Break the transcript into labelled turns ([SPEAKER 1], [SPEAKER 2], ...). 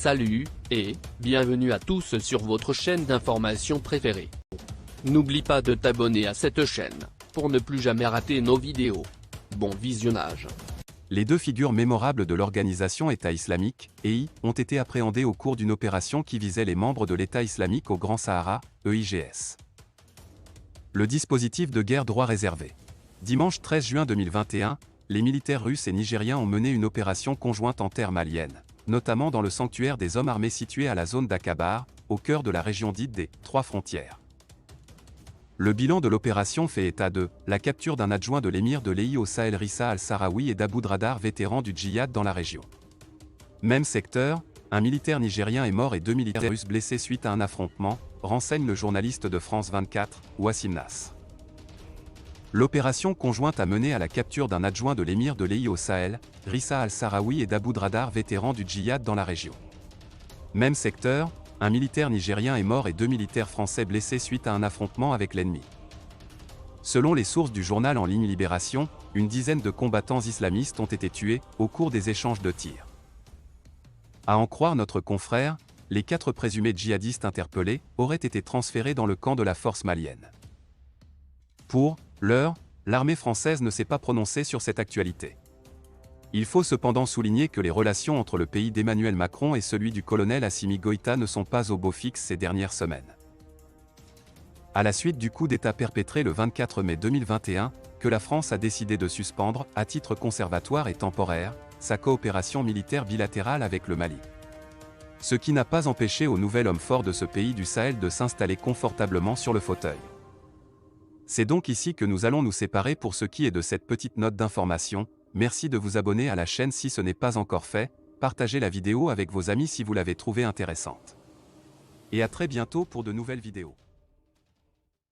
[SPEAKER 1] Salut, et bienvenue à tous sur votre chaîne d'information préférée. N'oublie pas de t'abonner à cette chaîne, pour ne plus jamais rater nos vidéos. Bon visionnage.
[SPEAKER 2] Les deux figures mémorables de l'organisation État islamique, EI, ont été appréhendées au cours d'une opération qui visait les membres de l'État islamique au Grand Sahara, EIGS. Le dispositif de guerre droit réservé. Dimanche 13 juin 2021, les militaires russes et nigériens ont mené une opération conjointe en terre malienne, notamment dans le sanctuaire des hommes armés situé à la zone d'Akabar, au cœur de la région dite des « Trois frontières ». Le bilan de l'opération fait état de la capture d'un adjoint de l'émir de l'EI au Sahel Rissa al-Sahraoui et d'Abu Dradar, vétéran du djihad dans la région. Même secteur, un militaire nigérien est mort et 2 militaires russes blessés suite à un affrontement, renseigne le journaliste de France 24, Wassim Nass. L'opération conjointe a mené à la capture d'un adjoint de l'émir de l'EI au Sahel, Rissa al-Sahraoui et d'Abu Dradar, vétéran du djihad dans la région. Même secteur, un militaire nigérien est mort et 2 militaires français blessés suite à un affrontement avec l'ennemi. Selon les sources du journal en ligne Libération, une dizaine de combattants islamistes ont été tués au cours des échanges de tirs. À en croire notre confrère, les 4 présumés djihadistes interpellés auraient été transférés dans le camp de la force malienne. Pour l'heure, l'armée française ne s'est pas prononcée sur cette actualité. Il faut cependant souligner que les relations entre le pays d'Emmanuel Macron et celui du colonel Assimi Goïta ne sont pas au beau fixe ces dernières semaines. À la suite du coup d'État perpétré le 24 mai 2021, que la France a décidé de suspendre, à titre conservatoire et temporaire, sa coopération militaire bilatérale avec le Mali. Ce qui n'a pas empêché au nouvel homme fort de ce pays du Sahel de s'installer confortablement sur le fauteuil. C'est donc ici que nous allons nous séparer pour ce qui est de cette petite note d'information. Merci de vous abonner à la chaîne si ce n'est pas encore fait, partagez la vidéo avec vos amis si vous l'avez trouvée intéressante. Et à très bientôt pour de nouvelles vidéos.